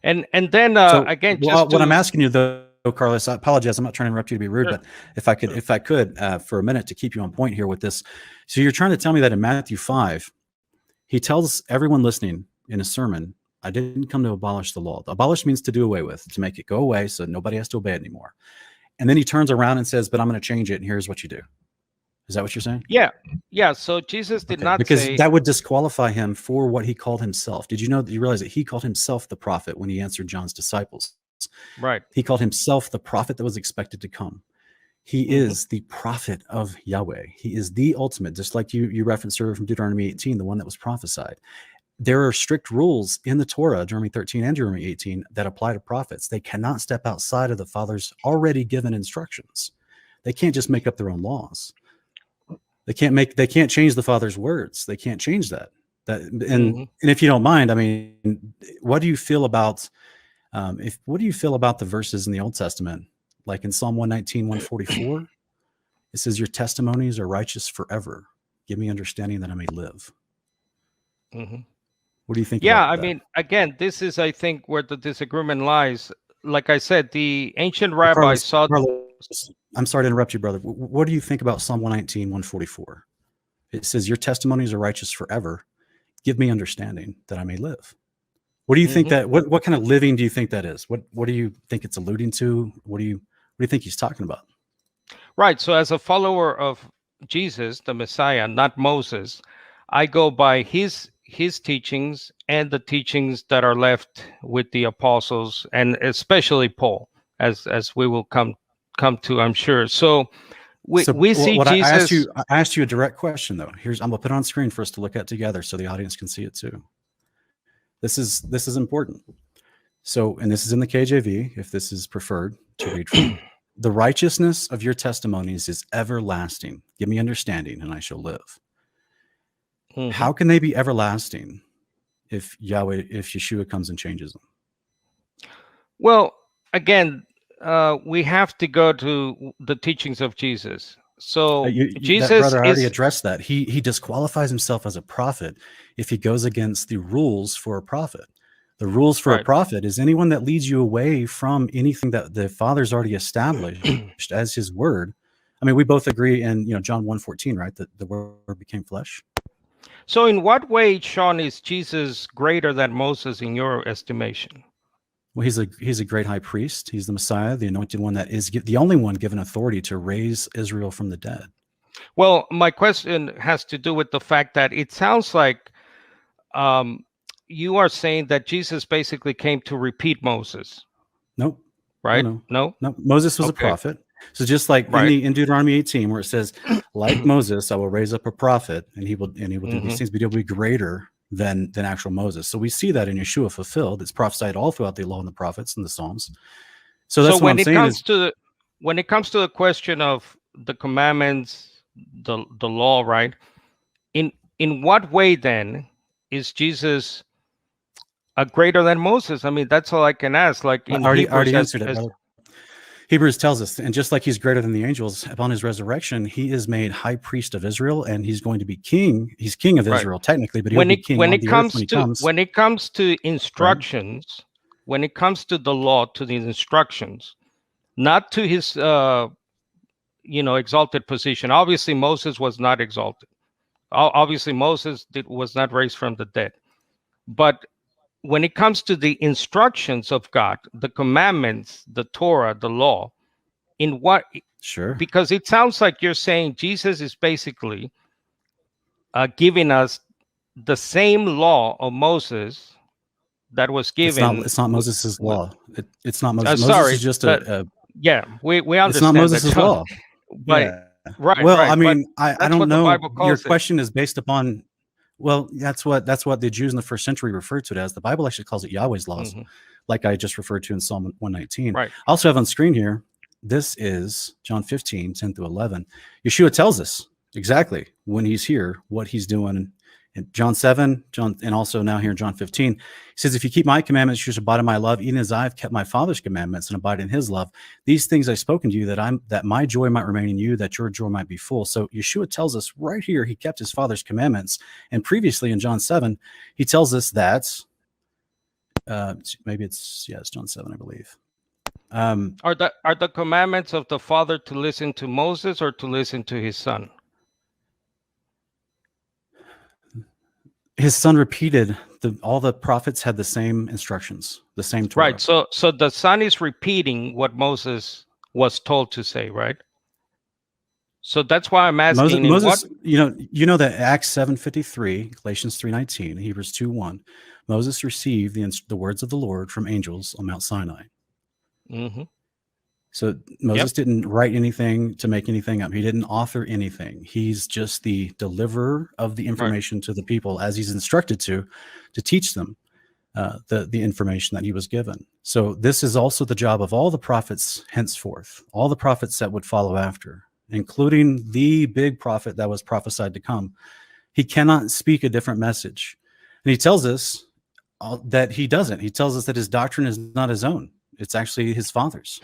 And then So again, well, what I'm asking you though, Carlos, I apologize. I'm not trying to interrupt you to be rude, sure. but if I could, for a minute to keep you on point here with this. So you're trying to tell me that in Matthew 5, he tells everyone listening in a sermon, I didn't come to abolish the law. Abolish means to do away with, to make it go away so nobody has to obey it anymore. And then he turns around and says, but I'm going to change it, and here's what you do. Is that what you're saying? Yeah. So Jesus did Okay, not because say. that would disqualify him for what he called himself. Did you know that you realize that he called himself the prophet when he answered John's disciples? Right. He called himself the prophet that was expected to come. He is the prophet of Yahweh. He is the ultimate, just like you referenced earlier from Deuteronomy 18, the one that was prophesied. There are strict rules in the Torah, Deuteronomy 13 and Deuteronomy 18, that apply to prophets. They cannot step outside of the Father's already given instructions. They can't just make up their own laws. They can't change the Father's words. They can't change that. And if you don't mind, I mean, what do you feel about what do you feel about the verses in the Old Testament, like in Psalm 119, 144? It says, "Your testimonies are righteous forever. Give me understanding that I may live." What do you think Yeah, about I that? mean, again, this is, I think, where the disagreement lies. Like I said, the ancient Well, rabbis saw. Carlos, I'm sorry to interrupt you, brother. What do you think about Psalm 119, 144? It says, "Your testimonies are righteous forever. Give me understanding that I may live." What do you think that? What kind of living do you think that is? What do you think it's alluding to? What do you think he's talking about? Right. So, as a follower of Jesus, the Messiah, not Moses, I go by his teachings and the teachings that are left with the apostles, and especially Paul, as we will come to, I'm sure. So we see What I Jesus. asked you a direct question though. I'm gonna put it on screen for us to look at together so the audience can see it too. This is important. So, and this is in the KJV, if this is preferred to read from. The righteousness of your testimonies is everlasting. Give me understanding, and I shall live. How can they be everlasting if Yeshua comes and changes them? Well, again, we have to go to the teachings of Jesus. So Jesus brother, I already is addressed that. He disqualifies himself as a prophet if he goes against the rules for a prophet. The rules for a right. prophet is anyone that leads you away from anything that the Father's already established as his word. I mean, we both agree in John 1:14, right? That the word became flesh. So, in what way, Sean, is Jesus greater than Moses in your estimation? Well, he's a great high priest. He's the Messiah, the anointed one that is the only one given authority to raise Israel from the dead. Well, my question has to do with the fact that it sounds like you are saying that Jesus basically came to repeat Moses. Nope. Right? No. Moses was a prophet. So just like in Deuteronomy 18, where it says, like Moses, I will raise up a prophet, and he will do these things, but he'll be greater than actual Moses. So we see that in Yeshua fulfilled. It's prophesied all throughout the law and the prophets and the Psalms. So that's what I'm saying. When it comes to the question of the commandments, the law, right? In what way then is Jesus greater than Moses? I mean, that's all I can ask. Like in I already answered it, brother. Hebrews tells us, and just like he's greater than the angels, upon his resurrection, he is made high priest of Israel, and he's going to be king. He's king of Israel, technically, but he'll be king on the earth when he comes. When it comes to instructions, when it comes to the law, to the instructions, not to his exalted position. Obviously, Moses was not exalted. Obviously, Moses was not raised from the dead. But when it comes to the instructions of God, the commandments, the Torah, the law, in what? Sure. Because it sounds like you're saying Jesus is basically giving us the same law of Moses that was given. It's not Moses' law. It's not Moses. Sorry, Moses is just yeah, we understand. It's not Moses' law. But yeah. Well, I mean, I don't know. Your question is based upon. Well, that's what the Jews in the first century referred to it as. The Bible actually calls it Yahweh's laws, like I just referred to in Psalm 119. Right. I also have on screen here, this is John 15, 10 through 11. Yeshua tells us exactly when he's here, what he's doing. In John 7, and also now here in John 15, he says, if you keep my commandments, you shall abide in my love, even as I've kept my Father's commandments and abide in his love. These things I've spoken to you, that my joy might remain in you, that your joy might be full. So Yeshua tells us right here, he kept his Father's commandments. And previously in John 7, he tells us that Maybe it's John 7, I believe. Are the commandments of the father to listen to Moses or to listen to his son? His son repeated all the prophets had the same instructions, the same Torah. Right. So the son is repeating what Moses was told to say, right? So that's why I'm asking. Moses, you know that Acts 7:53, Galatians 3:19, Hebrews 2:1, Moses received the words of the Lord from angels on Mount Sinai. Mm-hmm. So Moses didn't write anything to make anything up. He didn't author anything. He's just the deliverer of the information to the people as he's instructed to teach them the information that he was given. So this is also the job of all the prophets henceforth, all the prophets that would follow after, including the big prophet that was prophesied to come. He cannot speak a different message. And he tells us that he doesn't. He tells us that his doctrine is not his own. It's actually his father's.